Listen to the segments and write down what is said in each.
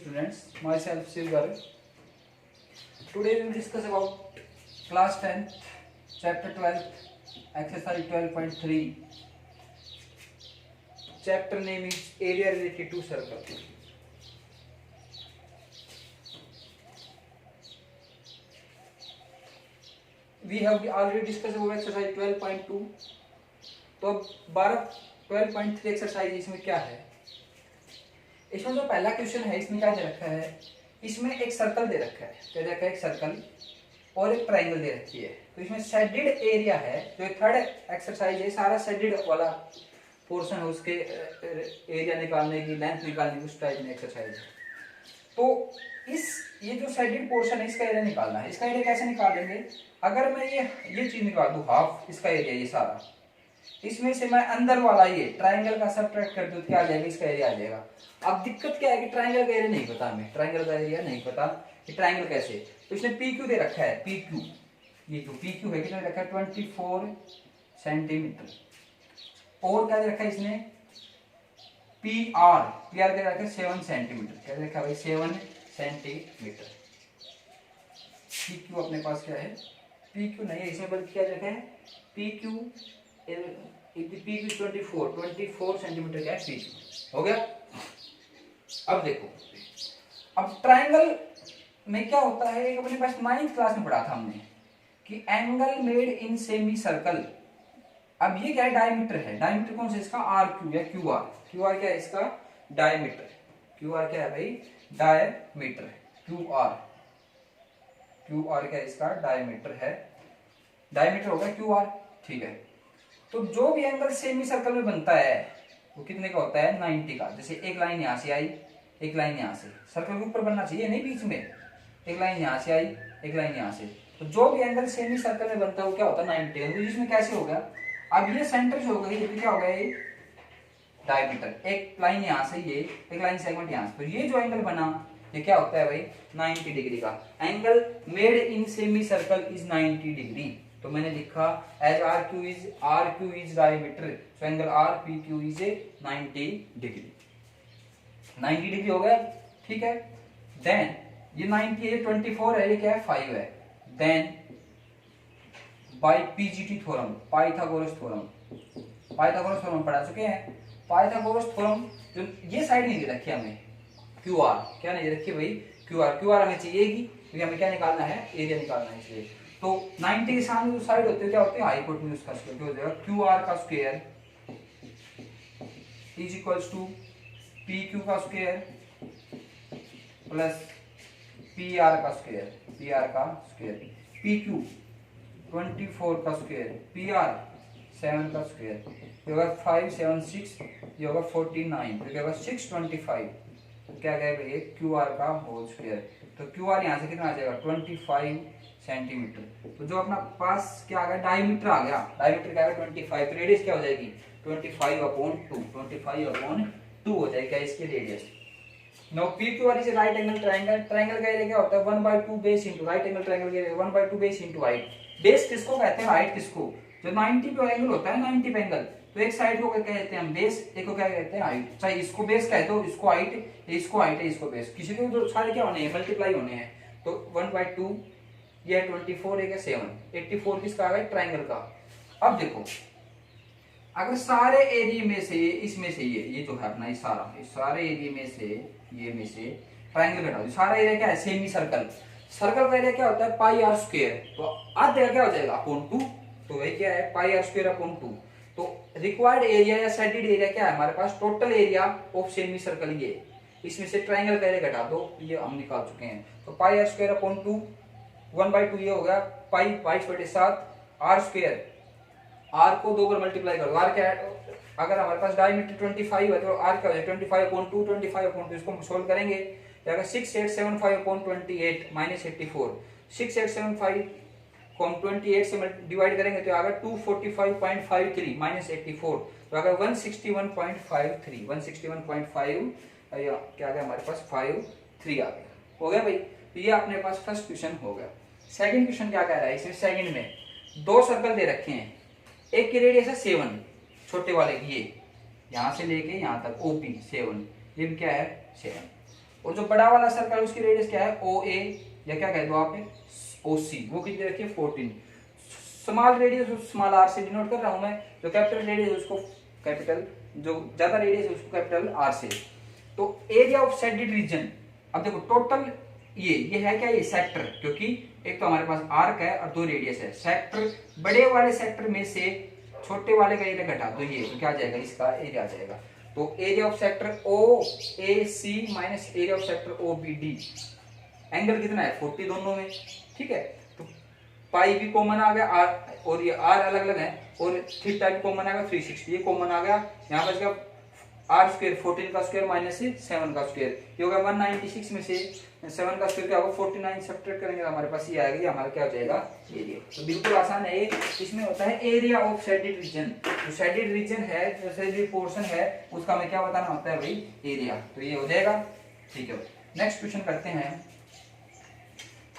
students, myself Silver. Today we will discuss about class 10th, chapter 12, exercise 12.3. Chapter name is area related to circle. We have already discussed about exercise 12.2. तो अब 12.3 exercise इसमें क्या है? इसमें जो पहला question है इसमें क्या दे रखा है? इसमें एक सर्कल दे रखा है, क्या दे रखा है? एक सर्कल और एक ट्रायंगल दे रखी है। तो इसमें शेडेड एरिया है, जो थर्ड एक्सरसाइज है, सारा शेडेड वाला पोर्शन है, उसके एरिया निकालने की, लेंथ निकालने की, उस टाइप में एक्सरसाइज है। तो ये जो शेडेड पोर्शन है इसका एरिया निकालना है। इसका एरिया कैसे निकालेंगे? अगर मैं ये चीज निकाल दूं, हाफ इसका एरिया, ये सारा, इसमें से मैं अंदर वाला ये ट्रायंगल का सब्ट्रैक्ट कर दूं, क्या आ जाएगा? इसका एरिया आ जाएगा। अब दिक्कत क्या है कि ट्रायंगल का एरिया नहीं पता हमें, ट्रायंगल का एरिया नहीं पता कि ट्रायंगल कैसे। तो इसने पी क्यू दे रखा है, पी क्यू, ये जो पी क्यू है कितना रखा है? 24 सेंटीमीटर। और क्या दे रखा है इसने? पी आर, पी आर क्या रखा है? 7 सेंटीमीटर। क्या रखा है भाई? 7 सेंटीमीटर। पी क्यू अपने पास क्या है? पी क्यू नहीं है इसमें, बल्कि क्या रखा है? P Q, P Q 24 centimetre क्या है? पी क्यू हो गया। अब देखो, अब ट्रायंगल में क्या होता है, एक अपने पास 9th क्लास में पढ़ा था हमने कि angle made in semi circle. अब ये क्या है? डायमीटर है। डायमीटर कौन सा इसका? आर क्यू या क्यू आर। क्यू आर क्या है इसका? डायमीटर। क्यू आर क्या है भाई? Diameter. Q R, Q R क्या है इसका? डायमीटर है। डायमीटर होगा क्यू आर, ठीक है। तो जो भी एंगल सेमी सर्कल में बनता है वो कितने का होता है? 90 का। जैसे एक लाइन यहां से आई, एक लाइन यहां से, सर्कल के ऊपर बनना चाहिए, नहीं बीच में। एक लाइन यहां से आई, एक लाइन यहां से। तो जो भी एंगल सेमी सर्कल में बनता है वो क्या होता है? 90। तो इसमें कैसे होगा? अब ये सेंटर जो होगा ये क्या होगा? ये डायमीटर। एक लाइन यहां से, ये एक लाइन सेगमेंट यहां से, तो ये जो एंगल बना ये क्या होता है भाई? 90 डिग्री का। Angle made in semi circle is 90 degree. तो मैंने लिखा as R Q is diameter, so angle R P Q is 90 degree. 90 degree हो गया, ठीक है। देन ये 90 है, 24 है, ये क्या है? 5 है। Then by PGT theorem, Pythagoras theorem पढ़ा चुके हैं। पाइथागोरस थ्योरम, जो ये साइड नहीं दे रखी हमें, क्यू आर, क्या नहीं दे रखी भाई? क्यू आर हमें चाहिएगी क्योंकि हमें क्या निकालना है? एरिया निकालना है। इसलिए तो 90 के सामने जो साइड होते हैं क्या होते हैं? हाइपोटेन्यूज का स्क्वायर। हो जाएगा क्यू आर का square is equals to P Q का स्क्वायर प्लस पी आर का स्क्वायर, पी क्यू 24 का स्क्वायर, पी आर 7 का स्क्वायर, ये होगा 5 7 6, ये होगा 49, तो क्या होगा? 625। तो क्या कहेगा ये? क्यू आर का होल स्क्वायर। तो क्यू आर यहाँ से कितना आ जाएगा? 25 सेंटीमीटर। तो जो अपना पास क्या आ गया? डायमीटर आ गया। डायमीटर क्या आ गया? 25। तो रेडियस क्या हो जाएगी? 25/2, 25/2 हो जाएगा इसकी radius. Now P Q R is right angle triangle. Triangle का एरिया क्या होता है? 1/2 base into right angle triangle का area 1/2 base into height. Base किसको कहते हैं? हाइट किसको? जो 90 पे एंगल होता है, 90 पे एंगल, तो एक साइड को क्या कहते हैं हम? बेस, एक को क्या कहते हैं? हाइट। चाहे इसको बेस कहते हो, इसको हाइट, इसको हाइट है, इसको बेस। किसी को जो सारे क्या होने हैं? मल्टीप्लाई होने हैं। तो 1/2, ये 24, एक है 7, 84 किसका आ गया? ट्रायंगल का। अब देखो, अगर सारे एरिया में से, इसमें से ये जो है अपना, ये सारे एरिया में से, ये में से ट्रायंगल घटाओ। सारा एरिया क्या है? Semi circle. सर्कल का एरिया क्या होता है? Pi r square. तो आधा क्या हो जाएगा? अपॉन 2। तो वही क्या है? Pi r square upon 2। तो रिक्वायर्ड एरिया या शेडेड एरिया क्या है हमारे पास? Total area of semi circle, ये। इसमें से ट्रायंगल का एरिया घटा दो, ये हम निकाल चुके हैं। तो पाई आर स्क्वायर अपॉन 2, 1/2 ये हो गया पाई 22/7 आर स्क्वायर। आर को 2 बार मल्टीप्लाई करो। आर क्या है? अगर हमारे पास डायमीटर 25 है तो आर क्या हो जाएगा? 25/2, 25/2। इसको सोल्व करेंगे, जाएगा 6875/28 माइनस 84। 6875 को हम 28 से डिवाइड करेंगे तो आएगा 245.53 माइनस 84, तो आएगा 161.53, 161.5 या क्या आ गया हमारे पास? 53 आ गया। हो गया भाई। तो ये अपने पास फर्स्ट क्वेश्चन हो गया। सेकंड क्वेश्चन क्या कह रहा है? इसमें सेकंड में 2 सर्कल दे रखे हैं। एक की रेडियस है 7, छोटे वाले की, ये यहां से लेके यहां तक ओपी 7, ये भी क्या है? 7। और जो बड़ा वाला सर्कल है उसकी रेडियस क्या है, ओ ए, या क्या कह दो आप ओ सी, वो कितनी रखी है 14। स्मॉल रेडियस स्मॉल आर से डिनोट कर रहा हूं मैं, जो कैपिटल रेडियस है उसको कैपिटल, जो ज्यादा रेडियस है उसको कैपिटल आर से। तो एरिया ऑफ शेडेड रीजन, अब देखो टोटल ये है क्या, ये सेक्टर, क्योंकि एक तो हमारे पास आर्क है और दो रेडियस है। सेक्टर, बड़े वाले सेक्टर में से छोटे वाले का एरिया घटा दो, ये तो क्या आ जाएगा, इसका एरिया आ जाएगा। तो area of sector O A C minus area of sector O B D, angle कितना है 40 दोनों में, ठीक है। तो पाई भी कॉमन आ गया, आर और ये आर अलग अलग है, और थीटा भी कॉमन आ गया 360, ये कॉमन आ गया। यहाँ पर क्या आर स्क्वायर 14 का स्क्वायर माइनस 7 का स्क्वायर, ये होगा 196 में से 7 का स्क्वायर क्या होगा 49, सब्ट्रैक्ट करेंगे तो हमारे पास ये आएगा, ये हमारा क्या हो जाएगा एरिया। तो बिल्कुल आसान है ये। इसमें होता है एरिया ऑफ शेडेड रीजन, जो शेडेड रीजन है, जो शेडेड पोर्शन है, उसका हमें क्या बताना होता है भाई, एरिया। तो ये हो जाएगा, ठीक है। नेक्स्ट क्वेश्चन करते हैं,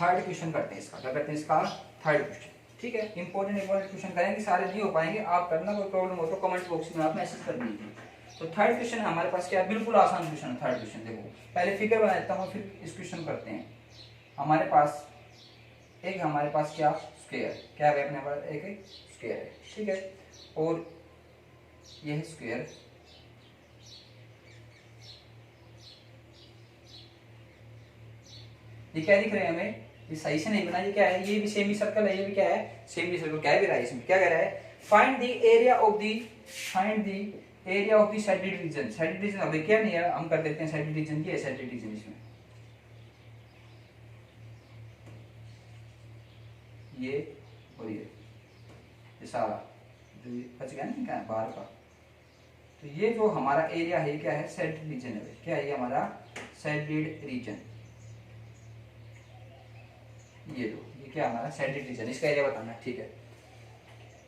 थर्ड क्वेश्चन करते हैं इसका, क्या करते हैं इसका थर्ड क्वेश्चन, ठीक है। इंपॉर्टेंट क्वेश्चन करेंगे, सारे नहीं हो पाएंगे, आप करना, कोई प्रॉब्लम हो तो कमेंट बॉक्स में आप मैसेज कर दीजिए। तो थर्ड क्वेश्चन हमारे पास क्या है, बिल्कुल आसान क्वेश्चन है थर्ड क्वेश्चन। देखो पहले फिगर बना देता हूँ, फिर इस क्वेश्चन करते हैं। हमारे पास क्या स्क्वायर, क्या है अपने पास एक स्क्वायर है, ठीक है, और यह स्क्वायर ये क्या दिख रहे हैं हमें, ये सही से नहीं बना, ये क्या है, ये भी सेमी सर्कल है, ये भी क्या है सेमी सर्कल। क्या भी रहा है इसमें, क्या कह रहा है, find the area of the shaded region. Shaded region अभी क्या नहीं है, हम कर देते हैं शेडेड रीजन, ये शेडेड रीजन, इसमें ये और ये सारा जो बच गया ना, क्या है बाहर का। तो ये जो हमारा एरिया है क्या है, शेडेड रीजन है, क्या है ये हमारा शेडेड रीजन, ये क्या हमारा शेडेड रीजन, इसका एरिया बताना, ठीक है।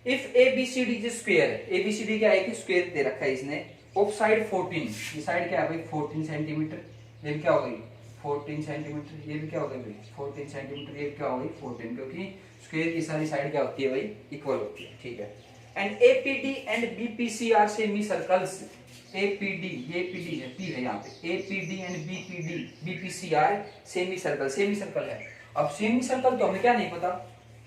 If A B C D is square, A B C D क्या है कि स्क्वायर दे रखा है इसने, ऑफ साइड 14, ये साइड क्या है भाई 14 सेंटीमीटर, ये भी क्या हो गई 14 सेंटीमीटर, ये भी क्या हो गई भाई 14 सेंटीमीटर, ये क्या हो गई 14, क्योंकि स्क्वायर की सारी साइड क्या होती है भाई इक्वल होती है, ठीक है। And APD and BPC are semi circles, APD ये पीडी है, पी है यहाँ पे, APD and BPD BPC are semi circle है। अब सेमी सर्कल तो हमें क्या नहीं पता,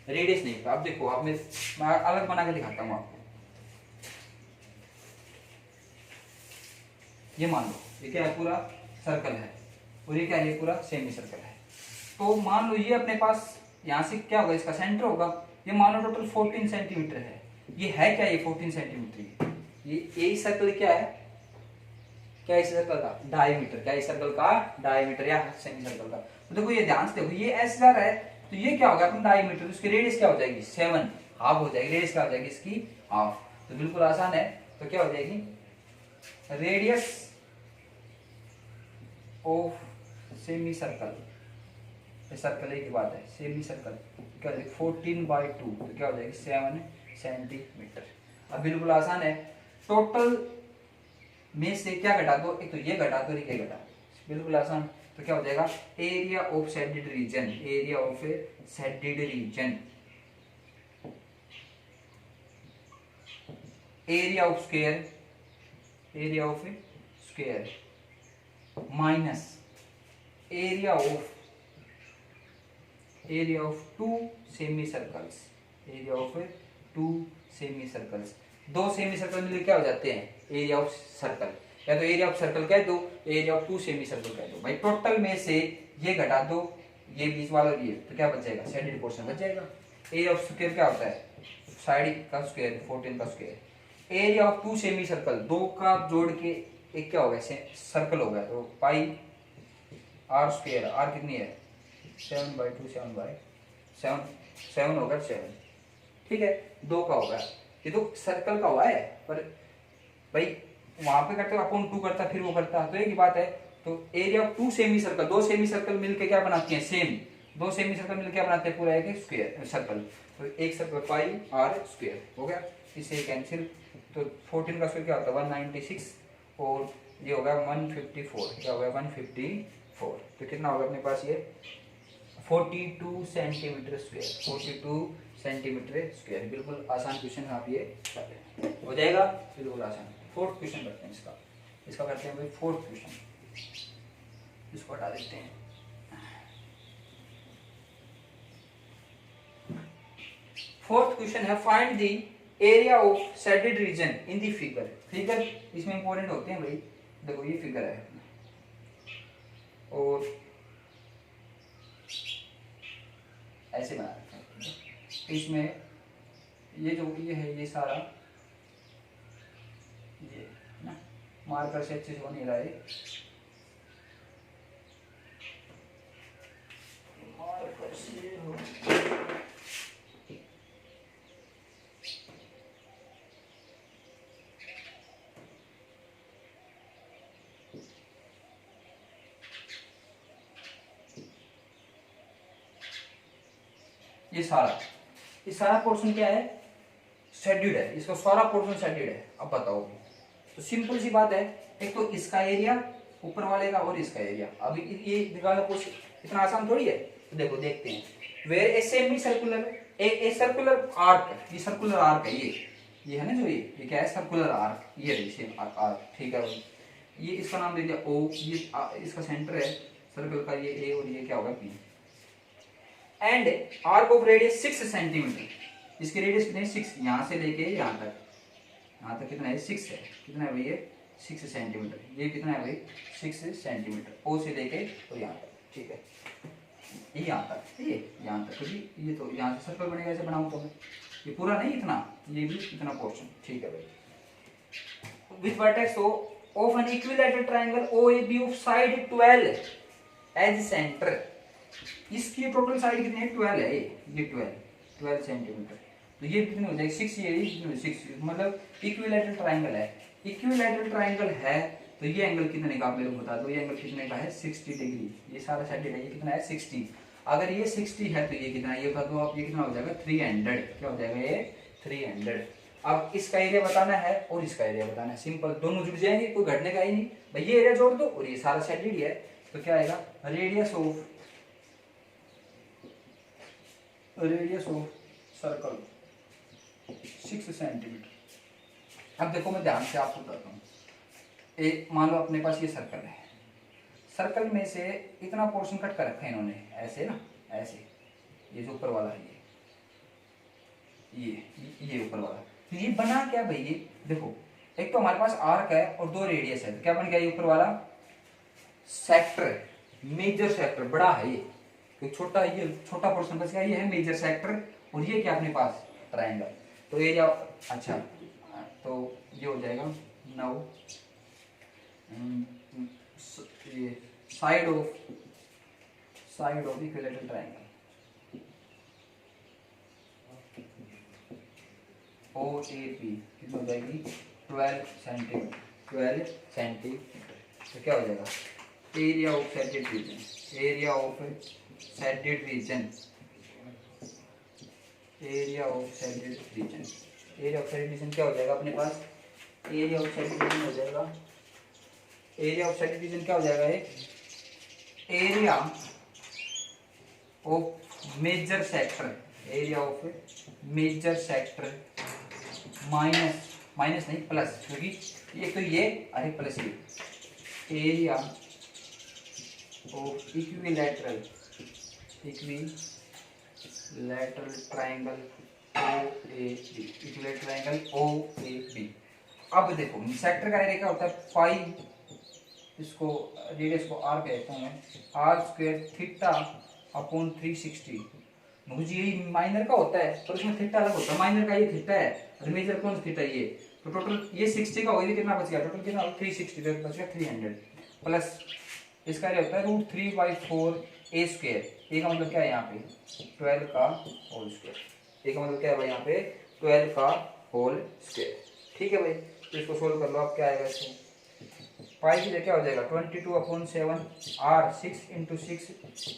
रेडियस नहीं पता। अब देखो, अब मैं अलग बना के दिखाता हूँ आपको। ये मान लो ये क्या है, पूरा सर्कल है, और ये क्या है, पूरा सेमी सर्कल है। तो मान लो ये अपने पास यहाँ से क्या होगा, इसका सेंटर होगा, ये मान लो टोटल 14 सेंटीमीटर है। ये है क्या, ये 14 सेंटीमीटर, ये सर्कल क्या है, क्या इस सर्कल का डायमीटर, क्या इस सर्कल का डायमीटर या सेमी सर्कल का। तो देखो ये ध्यान से देखो, ये एस जा रहा है, तो ये क्या होगा अपना डायमीटर, तो इसकी रेडियस क्या हो जाएगी 7, हाफ हो जाएगी, रेडियस क्या हो जाएगी इसकी हाफ। तो बिल्कुल आसान है, तो क्या हो जाएगी रेडियस ऑफ सेमी सर्कल, ये सर्कल की बात है, सेमी सर्कल क्या हो जाएगी 14/2, तो क्या हो जाएगी 7 सेंटीमीटर। अब बिल्कुल आसान है, टोटल में से क्या घटा दो, एक तो ये घटा दो, एक ये घटा दो, बिल्कुल आसान। तो क्या हो जाएगा area of shaded region, area of shaded region, area of square minus area of two semi circles, दो सेमी सर्कल मिलकर क्या हो जाते हैं एरिया ऑफ सर्कल, या तो एरिया ऑफ सर्कल कह दो, area of two semi circle कह दो भाई। टोटल में से ये घटा दो, ये बीच वाला ये, तो क्या बच जाएगा शेडेड पोर्शन बच जाएगा। एरिया ऑफ स्क्वायर क्या होता है, साइड का स्क्वायर 14 का square. Area of two semi circle, दो का जोड़ के एक क्या हो गया सर्कल हो गया, तो पाई आर स्क्वायर, आर कितनी है 7/2, 7 होगा 7, ठीक है, दो का होगा, ये तो सर्कल का हुआ है, पर भाई वहां पे करते अपॉन 2 करता, फिर वो करता, तो एक ही बात है। तो area of two semi circle, दो सेमी सर्कल मिलके क्या बनाती हैं सेम, दो सेमी सर्कल मिलके क्या बनाते हैं पूरा एक स्क्वायर सर्कल, तो एक सर्कल पाई आर स्क्वायर हो गया, इसे कैंसिल। तो 14 का स्क्वायर क्या होता है 196, और ये होगा 154, क्या होगा 154, तो कितना होगा अपने पास ये 42 सेंटीमीटर स्क्वायर, 42 सेंटीमीटर स्क्वायर। बिल्कुल आसान क्वेश्चन आप ये कर लें, हो जाएगा बिल्कुल आसान। फोर्थ क्वेश्चन करते हैं इसका करते हैं भाई फोर्थ क्वेश्चन। इसको हटा देते हैं। फोर्थ क्वेश्चन है find the area of shaded reason in the figure. Figure इसमें इंपॉर्टेंट होते हैं भाई। देखो ये फिगर है और ऐसे बना रखा है। इसमें ये जो ये है ये सारा ये ना मार्कर से अच्छे से हो नहीं रहा है। मार्कर से हो ये सारा पोर्शन क्या है, शेड्यूल्ड है। इसका सारा पोर्शन शेड्यूल्ड है। अब बताओ, तो सिंपल सी बात है, एक तो इसका एरिया ऊपर वाले का और इसका एरिया। अभी ये निकालना कुछ इतना आसान थोड़ी है। तो देखो देखते हैं, where a semi circular a circular arc, ये सर्कुलर आर्क है ये है ना जो ये क्या है, सर्कुलर आर्क। ये सेम आर्क, ठीक है भाई। ये इसका नाम दे दिया ओ, ये इसका सेंटर है सर्कल का, ये ए, और ये क्या होगा P. And arc of radius 6 centimetre. इसकी रेडियस कितनी है, 6। यहाँ से लेके यहाँ तक कितना है, 6 है। कितना है भाई ये, 6 सेंटीमीटर। ये कितना है भाई, 6 सेंटीमीटर। ओ से लेके और यहाँ तक, ठीक है। ये यहाँ तक, ये यहाँ तक, क्योंकि ये तो यहाँ से सर्कल बनेगा, ऐसे बनाऊँ तो मैं, ये पूरा नहीं इतना, ये भी इतना पोर्शन, ठीक है भाई। With vertex of an equilateral triangle OAB of side 12 as centre. इसकी टोटल साइड कितनी है, 12 है। ये 12 सेंटीमीटर। तो ये कितनी हो जाएगी, 6। ये कितनी हो, 6, मतलब इक्विलैटरल ट्रायंगल है। इक्विलैटरल ट्रायंगल है तो ये एंगल कितने का आप मेरे को बता दो। ये एंगल कितने का है, 60 डिग्री। ये सारा साइड है, ये कितना है, 60। अगर ये 60 है तो ये कितना है, ये बता दो आप। ये कितना हो जाएगा, 300। क्या हो जाएगा ये, 300। अब इसका एरिया बताना है और इसका एरिया बताना है। सिंपल, दोनों जुड़ जाएंगे, कोई घटने का ही नहीं भाई। ये एरिया जोड़ दो और ये सारा साइड है, तो क्या आएगा, रेडियस ऑफ सर्कल 6 सेंटीमीटर। अब देखो मैं ध्यान से आपको बताता हूँ। एक मान लो अपने पास ये सर्कल है, सर्कल में से इतना पोर्शन कट कर रखा है इन्होंने, ऐसे ना, ऐसे। ये जो ऊपर वाला है ये ऊपर वाला। तो ये बना क्या भाई, ये देखो, एक तो हमारे पास आर्क है और 2 रेडियस है। तो क्या बन गया, ये ऊपर वाला सेक्टर, मेजर सेक्टर बड़ा है ये, क्योंकि छोटा है, ये छोटा पोर्शन बच गया। ये है मेजर सेक्टर और ये क्या अपने पास ट्रायंगल। तो एरिया, अच्छा, तो ये हो जाएगा 9। ये side of equilateral triangle OAP कितना हो जाएगी, 12 सेंटीमीटर। तो क्या हो जाएगा, area of shaded region, area of shaded region क्या हो जाएगा अपने पास, एरिया ऑफ शेडेड रीजन हो जाएगा, एरिया ऑफ शेडेड रीजन क्या हो जाएगा, area of major sector, area of major sector minus नहीं प्लस, क्योंकि एक तो ये अरे प्लस ये, area of equilateral triangle OAB। अब देखो सेक्टर का एरिया क्या होता है, 5, इसको रेडियस को r कहता हूँ मैं, r² थीटा अपॉन 360। मुझे यही माइनर का होता है, पर इसमें थीटा अलग होता है। माइनर का ये थीटा है और मेजर कौन सा थीटा ये। तो टोटल ये 60 का होगा, कितना बच गया, टोटल कितना 360 बच गया, 300 प्लस इसका ये होता है √3/4 a²। ए का मतलब क्या है यहाँ पे, 12 का होल स्क्वायर। ए का मतलब क्या है भाई यहाँ पे, 12 का होल स्क्वायर। ठीक है भाई, तो इसको सोल्व कर लो। आप क्या आएगा, इसको पाई की क्या हो जाएगा, 22/7 r 6 × 6।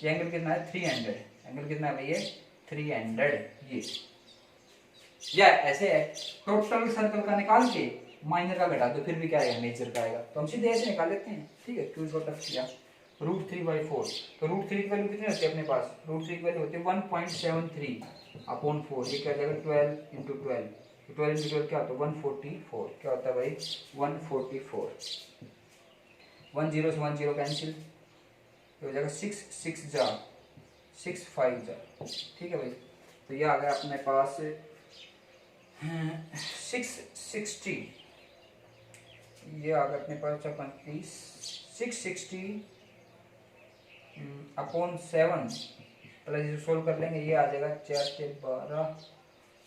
ये एंगल कितना है, 300। एंगल कितना है भाई ये, 300। ये या ऐसे है, टोटल सर्कल का निकाल के माइनर का घटा दो, फिर भी क्या आएगा, मेजर का आएगा। तो हम सीधे ऐसे निकाल लेते हैं। ठीक है, क्यों इसको टफ किया, √3/4। तो √3 की वैल्यू कितनी होती है अपने पास, √3 की वैल्यू होती है 1.73/4। ये क्या हो जाएगा, 12 × 12। तो 12 × 12 क्या होता है, 144। क्या होता है भाई, 144। 1 0 से 1 0 कैंसिल, ये हो जाएगा 6 6 जा 6 5 जा, ठीक है भाई। तो ये आ गया अपने पास 660, ये आ गया अपने पास 35 660 अपॉन 7 प्लस इसे सोल्व कर लेंगे, ये आ जाएगा 4 के 12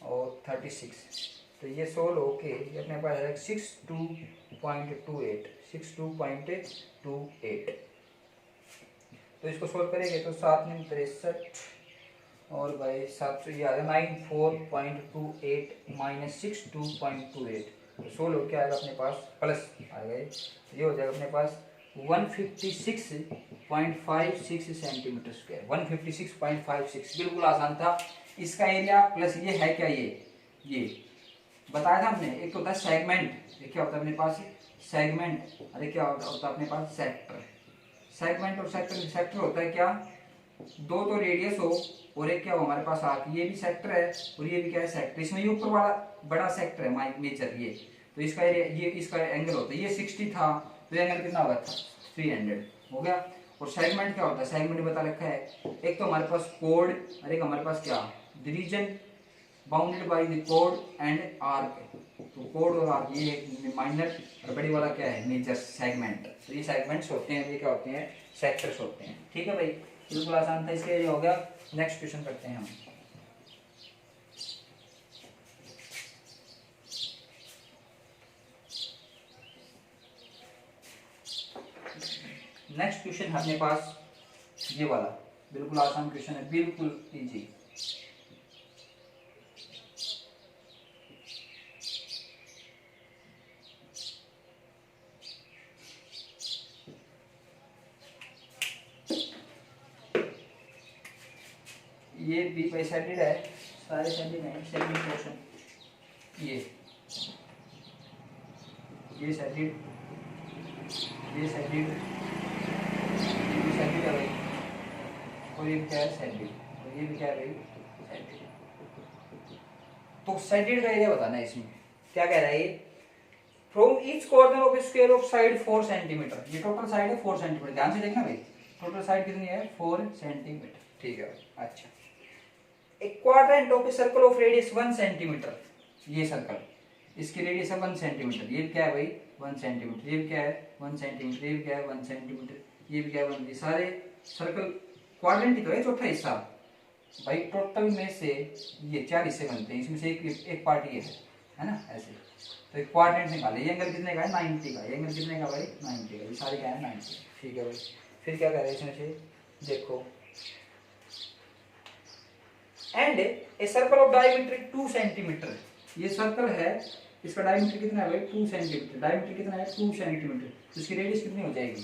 और 36। तो ये सोल्व होके ये अपने पास है 62.28 62.28। तो इसको सोल्व करेंगे तो 7 में 63 और भाई 700, ये आ गया 94.28 माइनस 62.28। तो सोल्व होके आएगा अपने पास प्लस आ गए, ये हो जाएगा अपने पास 156.56 सेंटीमीटर स्क्वायर 156.56। बिल्कुल आसान था। इसका एरिया प्लस ये है क्या, ये बताया था हमने। एक तो होता है सेगमेंट, ये क्या होता है अपने पास सेगमेंट, अरे क्या होता है अपने पास सेक्टर। सेगमेंट और सेक्टर, सेक्टर होता है क्या, दो तो रेडियस हो और एक क्या हो हमारे पास आर्क, ये भी सेक्टर है और ये भी क्या है सेक्टर। इसमें ये ऊपर वाला बड़ा सेक्टर है मेजर, ये तो इसका एरिया, ये इसका एंगल होता है, ये 60 था तो एंगल कितना होगा 300 हो गया। और सेगमेंट क्या होता है, सेगमेंट बता रखा है, एक तो हमारे पास कोड और एक हमारे पास क्या the reason bounded by the code and arc. तो कोड और आर्क ये माइनर और बड़ी वाला क्या है मेजर सेगमेंट। तो ये सेगमेंट्स होते हैं, ये क्या होते हैं सेक्टर्स होते हैं, ठीक है भाई। बिल्कुल आसान था, इसके हो गया। नेक्स्ट क्वेश्चन करते हैं हम। नेक्स्ट क्वेश्चन है अपने पास ये वाला, बिल्कुल आसान क्वेश्चन है, बिल्कुल इजी। ये बी बाई साइडेड है, सारे साइडेड हैं, सेकंड क्वेश्चन ये साइडेड, ये साइडेड, ये साइडेड है भाई, और ये क्या है साइडेड, और ये भी क्या है भाई साइडेड। तो साइडेड का एरिया बताना है। इसमें क्या कह रहा है ये, from each corner of square of side 4 centimetre. ये टोटल साइड है 4 सेंटीमीटर, ध्यान से देखना भाई, टोटल साइड कितनी है 4 सेंटीमीटर, ठीक है भाई। अच्छा, एक quadrant of a circle of radius 1 centimetre, ये सर्कल इसकी रेडियस है 1 सेंटीमीटर, ये क्या है भाई 1 सेंटीमीटर, ये भी क्या है 1 सेंटीमीटर, ये भी क्या है 1 सेंटीमीटर, ये भी क्या है 1, ये सारे सर्कल क्वाड्रेंट ही तो है, चौथा हिस्सा भाई। टोटल में से ये 4 हिस्से बनते हैं, इसमें से एक पार्ट ये है ना, ऐसे। तो एक क्वाड्रेंट निकाले, ये एंगल कितने का है 90 का, ये एंगल कितने का भाई 90 का, ये सारे क्या है 90, ठीक है भाई। फिर क्या कह रहे हैं इसमें से देखो, and a circle of diameter 2 centimetre, ये सर्कल है, इसका डायमीटर कितना है भाई 2 सेंटीमीटर, डायमीटर कितना है 2 सेंटीमीटर, तो इसकी रेडियस कितनी हो जाएगी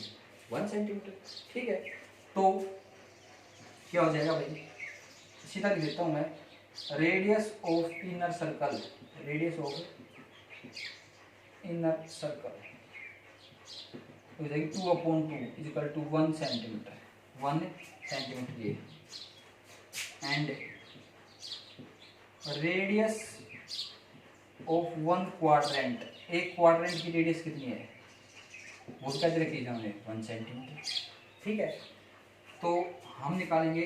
1 सेंटीमीटर, ठीक है। तो क्या हो जाएगा भाई, सीधा लिख देता हूं मैं, radius of inner circle, radius of inner circle हो जाएगी 2/2 इक्वल टू 1 सेंटीमीटर, 1 सेंटीमीटर ये, एंड रेडियस ऑफ 1 क्वाड्रेंट, एक क्वाड्रेंट की रेडियस कितनी है वो क्या रखी हमने 1 सेंटीमीटर, ठीक है। तो हम निकालेंगे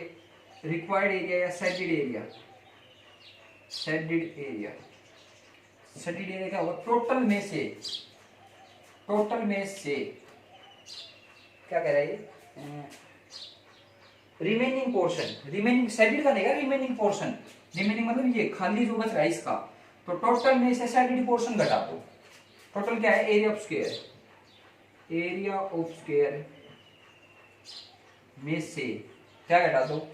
रिक्वायर्ड एरिया या shaded area, shaded area, shaded area क्या होगा, टोटल में से क्या कह रहा है ये, रिमेनिंग पोर्शन, रिमेनिंग सेडेड का नहीं, रिमेनिंग पोर्शन, रिमेनिंग मतलब ये खाली जो बच रहा है इसका, तो टोटल में से सेडेड पोर्शन घटा दो। टोटल क्या है area of square, area of square में से क्या घटा दो,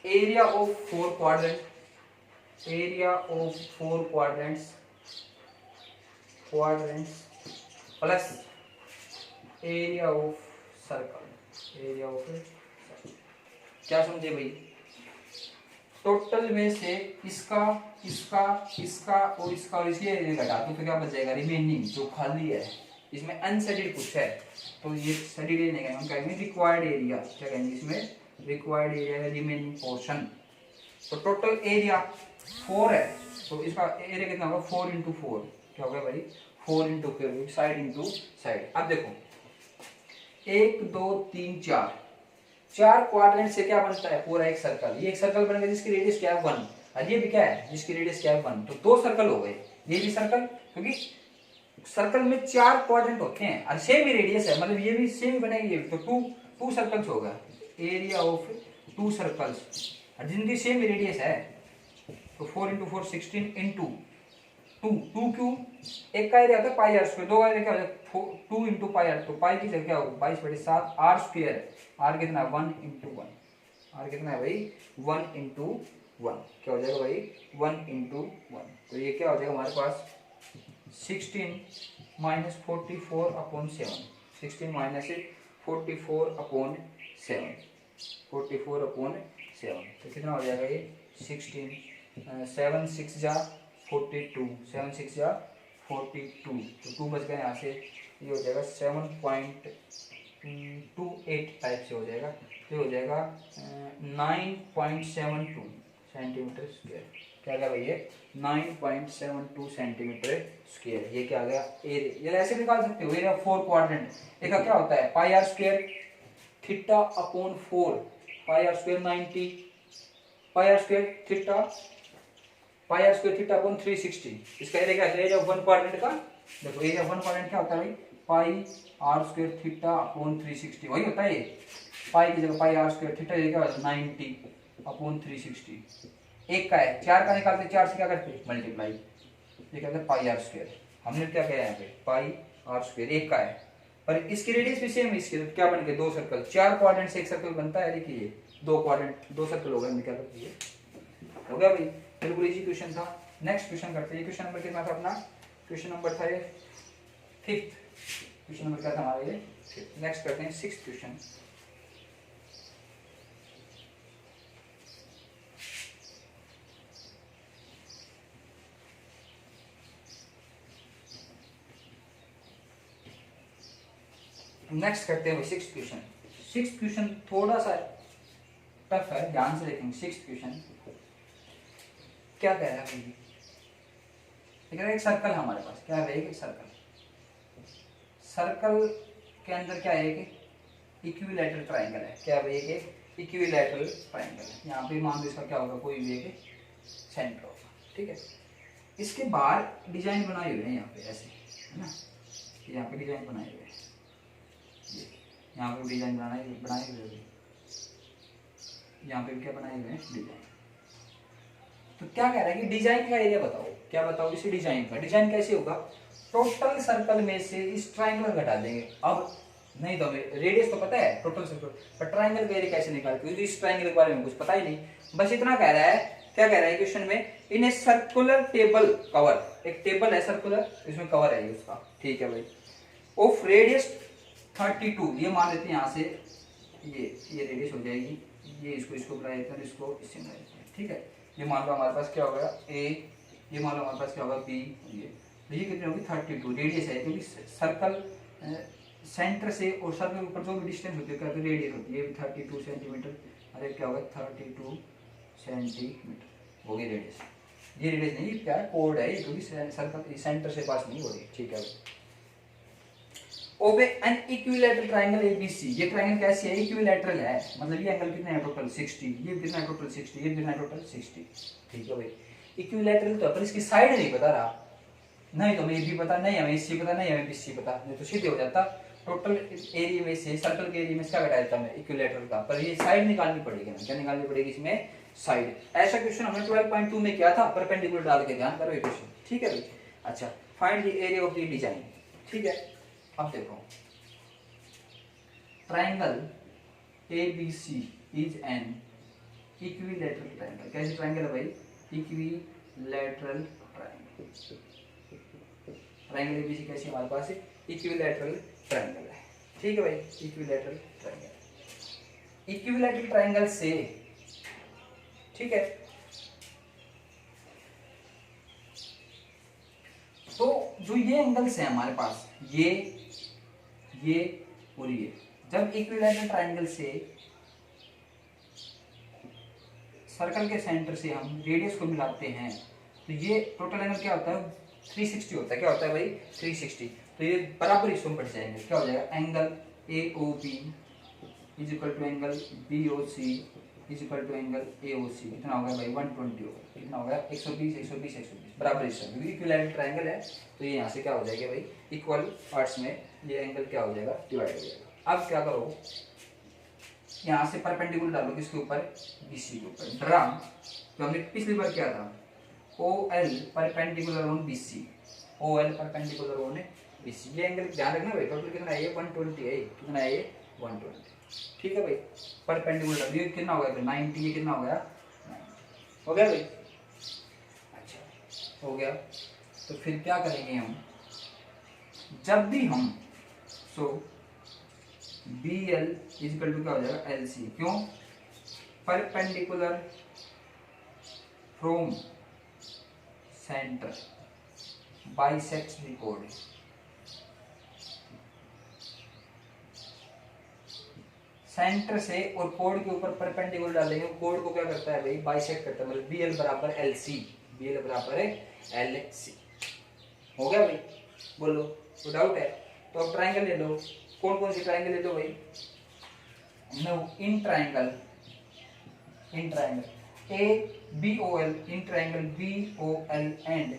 area of 4 quadrant, area of 4 quadrants plus area of circle, area of circle. क्या समझे भाई, टोटल में से इसका और इसका और इसके एरिया घटा दो तो क्या बच जाएगा, रिमेनिंग जो खाली है, इसमें अनसेडेड कुछ है तो ये सेडेड एरिया नहीं, हम कहेंगे रिक्वायर्ड एरिया, क्या कहेंगे इसमें रिक्वायर्ड एरिया है रिमेनिंग पोर्शन। तो टोटल एरिया 4 है, तो इसका एरिया कितना होगा 4 × 4, क्या होगा भाई 4 × 4, साइड इंटू साइड। अब देखो 1 2 3 4, 4 क्वाड्रेंट से क्या बनता है पूरा एक सर्कल, ये एक सर्कल बन गया जिसकी रेडियस क्या है 1, और ये भी क्या है जिसकी रेडियस क्या है 1, तो 2 सर्कल हो गए, ये भी सर्कल, क्योंकि सर्कल में 4 क्वाड्रेंट होते हैं और सेम ही रेडियस है, मतलब ये भी सेम ही बनेगी, ये तो टू सर्कल्स होगा, एरिया ऑफ 2 सर्कल्स और जिनकी सेम रेडियस है, तो 4 × 4 16 × 2 क्यों, एक का एरिया होता है पाई आर स्क्वायर, दो का एरिया क्या हो जाता है 2 × पाई आर, तो पाई की जगह क्या होगा 22/7 आर स्क्वायर, आर कितना है 1 × 1, आर कितना है भाई 1 × 1, क्या हो जाएगा भाई 1 × 1, तो ये क्या हो जाएगा हमारे पास 16 - 44/7, 16 - 44/7, 44/7, तो कितना हो जाएगा ये 16, 7 × 6 = 42, 7 × 6 = 42, तो 2 बच गए यहाँ से, ये हो जाएगा 7.28 टाइप से हो जाएगा, तो हो जाएगा 9.72 सेंटीमीटर स्क्वायर, क्या गया भाई ये 9.72 सेंटीमीटर स्क्वायर, ये क्या आ गया एरिया, ये ऐसे निकाल सकते हो, एरिया ऑफ 4 क्वाड्रेंट, एक का क्या होता है pi r square θ/4, pi r square 90, pi r square θ/360, इसका एरिया क्या है एरिया ऑफ 1 क्वाड्रेंट का, देखो एरिया ऑफ 1 क्वाड्रेंट क्या होता है भाई पाई आर स्क्वायर θ/360, वही होता है ये, पाई की जगह पाई आर स्क्वायर थीटा, ये क्या होता है 90/360, एक का है 4 का निकालते 4 से क्या करते मल्टीप्लाई, ये कहते हैं पाई आर स्क्वायर, हमने क्या किया यहाँ पे पाई आर स्क्वायर, एक का है पर इसकी रेडियस भी सेम है इसकी, तो क्या बन गए 2 सर्कल, 4 क्वाड्रेंट से एक सर्कल बनता है, देखिए 2 क्वाड्रेंट 2 सर्कल हो गए, क्या करते हैं हो गया भाई, बिल्कुल इजी क्वेश्चन था। नेक्स्ट क्वेश्चन करते हैं, क्वेश्चन नंबर कितना था अपना, क्वेश्चन नंबर था ये 5th, क्वेश्चन नंबर क्या था हमारा ये 5th, नेक्स्ट करते हैं 6th क्वेश्चन। नेक्स्ट करते हैं 6th क्वेश्चन। 6th क्वेश्चन थोड़ा सा टफ है, ध्यान से देखेंगे। 6th क्वेश्चन क्या कह रहा है भाई, एक सर्कल है हमारे पास, क्या है एक सर्कल, सर्कल के अंदर क्या है एक इक्विलैटरल ट्रायंगल है, क्या है एक इक्विलैटरल ट्रायंगल है, यहाँ पे मान लो इसका क्या होगा कोई भी एक सेंटर होगा, ठीक है। इसके बाहर डिजाइन बनाए हुए हैं यहाँ पे ऐसे, है ना, यहाँ पे डिजाइन बनाए हुए हैं, यहाँ पे डिजाइन बनाए हुए, यहाँ पे क्या बनाए हुए हैं डिजाइन। तो क्या कह रहा है कि डिजाइन का एरिया बताओ, क्या बताओ इसी डिजाइन का, डिजाइन कैसे होगा, टोटल सर्कल में से इस ट्रायंगल घटा देंगे, अब नहीं तो हमें रेडियस तो पता है टोटल सर्कल, पर ट्रायंगल का एरिया कैसे निकालते हैं, इस ट्रायंगल के बारे में कुछ पता ही नहीं, बस इतना कह रहा है, क्या कह रहा है क्वेश्चन में, इन ए सर्कुलर टेबल कवर, एक टेबल है सर्कुलर, इसमें कवर है उसका, ठीक है भाई, ऑफ रेडियस 32, ये मान लेते हैं यहाँ से, ये रेडियस हो जाएगी, ये इसको बुला देते हैं, इसको इससे बुला देते हैं, ठीक है। ये मान लो हमारे पास क्या होगा ए, ये मान लो हमारे पास क्या होगा बी, ये कितनी होगी 32 रेडियस है, क्योंकि सर्कल सेंटर से और सर्कल के ऊपर जो भी डिस्टेंस होती है क्या रेडियस होती है, ये भी 32 सेंटीमीटर, अरे क्या होगा 32 सेंटीमीटर होगी रेडियस, ये रेडियस नहीं क्या कोड है, क्योंकि सर्कल सेंटर से पास नहीं हो रही, ठीक है। ओबे एन इक्विलैटरल ट्रायंगल एबीसी, ये ट्रायंगल कैसी है इक्विलैटरल है, मतलब ये एंगल कितना है टोटल 60, ये कितना है टोटल 60, ये कितना है टोटल 60, ठीक है भाई। इक्विलैटरल तो पर इसकी साइड नहीं बता रहा, नहीं तो हमें ए बी पता, नहीं हमें सी पता, नहीं हमें बी सी पता, नहीं तो सीधे हो जाता टोटल एरिया में से सर्कल के एरिया में क्या घटा देता मैं इक्विलैटरल का, पर ये साइड निकालनी पड़ेगी, क्या निकालनी पड़ेगी इसमें साइड। ऐसा क्वेश्चन हमने 12.2 में किया था, परपेंडिकुलर डाल के, ध्यान करो ये क्वेश्चन, ठीक है भाई। अच्छा find the area of the design, ठीक है। अब देखो triangle ABC is an equilateral triangle, कैसे ट्रायंगल है भाई इक्विलैटरल ट्रायंगल, ट्रायंगल ABC कैसे हमारे पास इक्विलैटरल ट्रायंगल है, ठीक है भाई। इक्विलैटरल ट्रायंगल, इक्विलैटरल ट्रायंगल से, ठीक है, तो जो ये एंगल्स हैं हमारे पास, ये और ये, जब इक्विलैटरल ट्रायंगल से सर्कल के सेंटर से हम रेडियस को मिलाते हैं, तो ये टोटल एंगल क्या होता है 360 होता है, क्या होता है भाई 360, तो ये बराबर हिस्सों में बढ़ जाएंगे, क्या हो जाएगा angle AOB is equal to angle B O C is equal to angle A O C, कितना हो गया भाई 120 होगा, कितना हो गया 120 120 120 बराबर हिस्सा, क्योंकि इक्विवेलेंट ट्रायंगल है तो ये यहाँ से क्या हो जाएगा भाई इक्वल पार्ट्स में ये एंगल क्या हो जाएगा डिवाइड हो जाएगा। अब क्या करो यहाँ से परपेंडिकुलर डालो किसके ऊपर बीसी के ऊपर, ड्रा जो हमने पिछली बार किया था O L perpendicular on BC, O L perpendicular on BC, ये एंगल ध्यान रखना भाई टोटल कितना है ये 120 है, कितना है ये 120, ठीक है भाई परपेंडिकुलर ये कितना हो गया 90, ये कितना हो गया 90 हो गया भाई। अच्छा हो गया तो फिर क्या करेंगे हम, जब भी हम सो बी एल इजिकल टू क्या हो जाएगा एल सी, क्यों perpendicular from centre bisects the code, centre से और कोड के ऊपर परपेंडिकुलर डालेंगे, कोड को क्या करता है भाई बाइसेक्ट करता है, मतलब बी एल बराबर एल सी, बी एल बराबर है एल सी, हो गया भाई बोलो तो डाउट है, तो अब ट्रायंगल ले लो, कौन कौन सी ट्रायंगल ले लो भाई, no in triangle A B O L, in triangle B O L and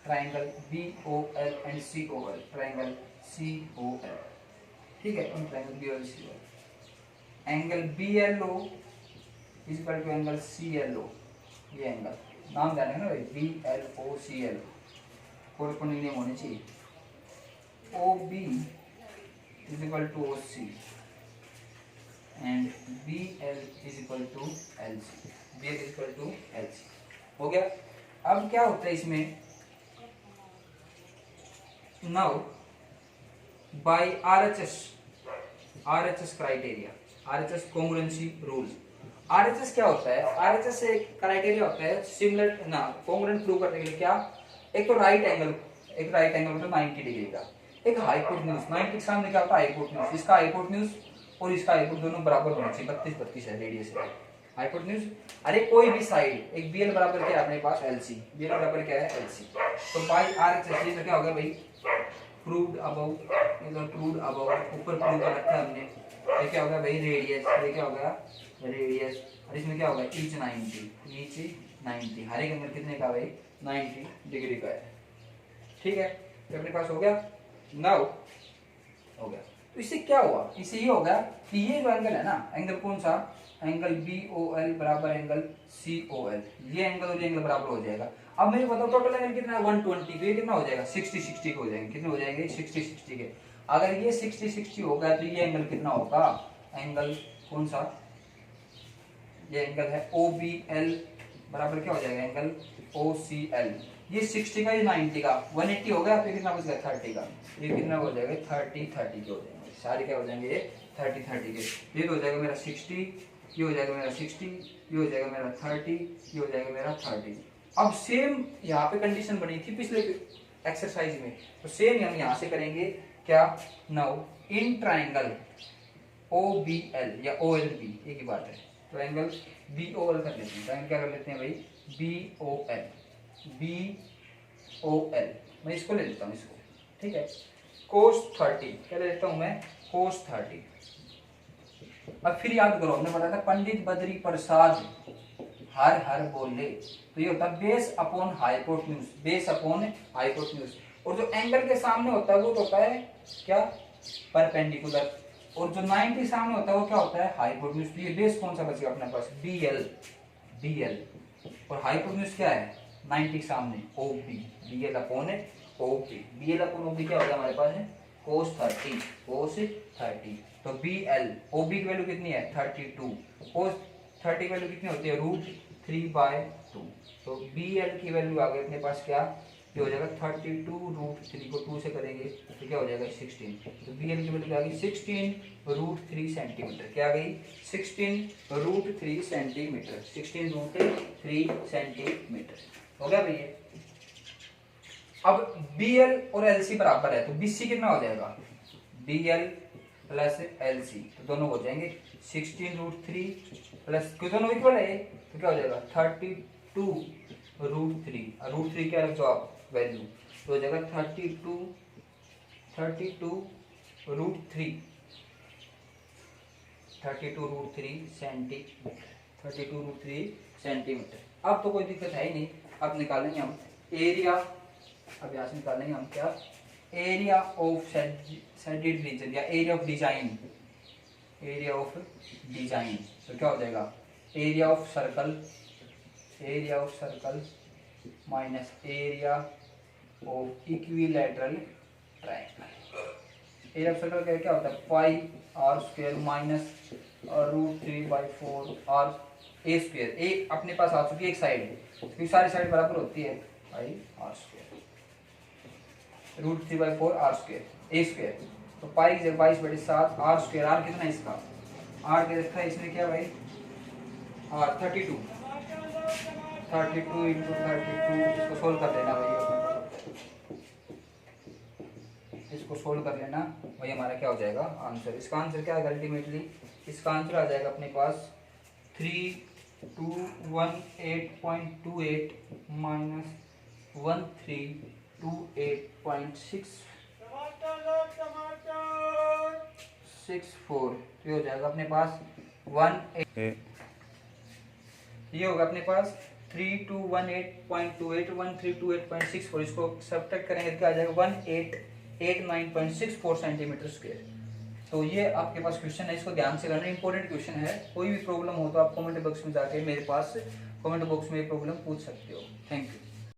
triangle B O L and C O L, triangle C O L, ठीक है in triangle B O L C O L, angle B L O is equal to angle C L O, ये angle नाम जाने ना भाई B L O C L, corresponding name होनी चाहिए, O B is equal to OC and BL is equal to LC, BL is equal to LC, हो गया। अब क्या होता है इसमें, now by RHS criteria, RHS congruency rule, RHS क्या होता है, RHS से एक क्राइटेरिया होता है सिमिलर ना कॉन्ग्रुएंट प्रूव करने के लिए, क्या एक तो राइट एंगल, एक राइट एंगल मतलब 90 डिग्री का, एक हाइपोटेन्यूज, 90 के सामने क्या होता है हाइपोटेन्यूज, इसका हाइपोटेन्यूज और इसका हाइपोटेन्यूज दोनों बराबर होना चाहिए, 32 है रेडियस है हाइपोटेन्यूज, अरे कोई भी साइड, एक बीएल बराबर क्या है अपने पास एलसी, बीएल बराबर क्या है एलसी, तो बाय आरएचएस ये क्या हो गया भाई प्रूव्ड अबव, मतलब प्रूव्ड अबव ऊपर प्रूव कर रखा है हमने, ये क्या हो गया भाई रेडियस, ये क्या हो गया रेडियस, और इसमें क्या होगा ईच 90, हर एक एंगल कितने का भाई 90 डिग्री का है, ठीक है तो अपने पास हो गया, नाउ हो गया, तो इससे क्या हुआ, इससे ये होगा कि ये जो एंगल है ना, एंगल कौन सा, एंगल बी ओ एल बराबर एंगल सी ओ एल, ये एंगल और ये एंगल बराबर हो जाएगा। अब मेरे बताओ टोटल एंगल कितना है 120, तो ये कितना हो जाएगा 60 के हो जाएंगे, कितने हो जाएंगे 60 के, अगर ये 60 होगा तो ये एंगल कितना होगा, एंगल कौन सा, ये एंगल है ओ बी एल बराबर क्या हो जाएगा एंगल ओ सी एल, ये 60 का ये 90 का 180 हो गया, तो कितना बच गया 30 का, ये कितना हो जाएगा 30 के हो जाएंगे सारे, क्या हो जाएंगे ये 30 के, ये हो जाएगा मेरा 60, ये हो जाएगा मेरा 60, ये हो जाएगा मेरा 30, ये हो जाएगा मेरा 30। अब सेम यहाँ पे कंडीशन बनी थी पिछले एक्सरसाइज में, तो सेम हम यहाँ से करेंगे क्या, now in triangle O B L या ओ एल बी, एक ही बात है, ट्राइंगल बी ओ एल कर लेते हैं, ट्राइंगल क्या कर लेते हैं भाई B O L, B O L, मैं इसको ले लेता हूँ इसको, ठीक है cos 30, क्या ले लेता हूँ मैं cos 30। अब फिर याद करो हमने बताया था पंडित बद्री प्रसाद हर हर बोले, तो ये होता है base upon hypotenuse, base upon hypotenuse, और जो एंगल के सामने होता है वो तो होता है क्या परपेंडिकुलर, और जो 90 सामने होता है वो क्या होता है हाइपोटेन्यूज, तो ये बेस कौन सा बचेगा अपने पास बी एल, और हाइपोटेन्यूज क्या है 90 के सामने O B, B L upon OB, B L upon OB क्या होगा हमारे पास है cos 30, तो बी एल ओबी की वैल्यू कितनी है 32, cos 30 की वैल्यू कितनी होती है √3/2, तो बी एल की वैल्यू आ गई अपने पास क्या, ये हो जाएगा 32 √3 को 2 से करेंगे तो क्या हो जाएगा 16, तो बी एल की वैल्यू क्या आ गई 16 √3 सेंटीमीटर, क्या आ गई 16 √3 सेंटीमीटर, 16 √3 सेंटीमीटर, हो गया भैया। अब BL और LC बराबर है तो BC कितना हो जाएगा BL प्लस LC, तो दोनों हो जाएंगे 16 √3 प्लस, क्यों दोनों इक्वल है तो क्या हो जाएगा 32 √3 क्या रखो आप वैल्यू, तो हो जाएगा 32 √3 32√3 सेंटीमीटर, 32√3 सेंटीमीटर। अब तो कोई दिक्कत है ही नहीं, अब निकालेंगे हम एरिया। अब यहाँ से निकालेंगे हम क्या, एरिया ऑफ शेडेड रीजन या area of design, area of design. तो क्या हो जाएगा, area of circle, area of circle minus area of equilateral triangle. Area of circle क्या होता है, pi r square minus √3/4 r a square. एक अपने पास आ चुकी है एक साइड, क्योंकि सारी साइड बराबर होती है, pi r square √3/4 r square a square. तो पाई 22/7 आर स्क्वायर, आर कितना है इसका, आर दे रखा है इसमें क्या भाई, आर 32 into 32। इसको सोल्व कर लेना भाई, इसको सोल्व कर लेना भाई, हमारा क्या हो जाएगा आंसर। इसका आंसर क्या है अल्टीमेटली, इसका आंसर आ जाएगा अपने पास 3218.28 माइनस 1328.64। ये हो जाएगा अपने पास 18, ये होगा अपने पास 3218.28 1328.64। इसको सब्ट्रैक्ट करेंगे तो क्या आ जाएगा 1889.64 सेंटीमीटर स्क्वायर। तो ये आपके पास क्वेश्चन है, इसको ध्यान से करना, इंपॉर्टेंट क्वेश्चन है। कोई भी प्रॉब्लम हो तो आप कमेंट बॉक्स में जाके मेरे पास कमेंट बॉक्स में प्रॉब्लम पूछ सकते हो। Thank you.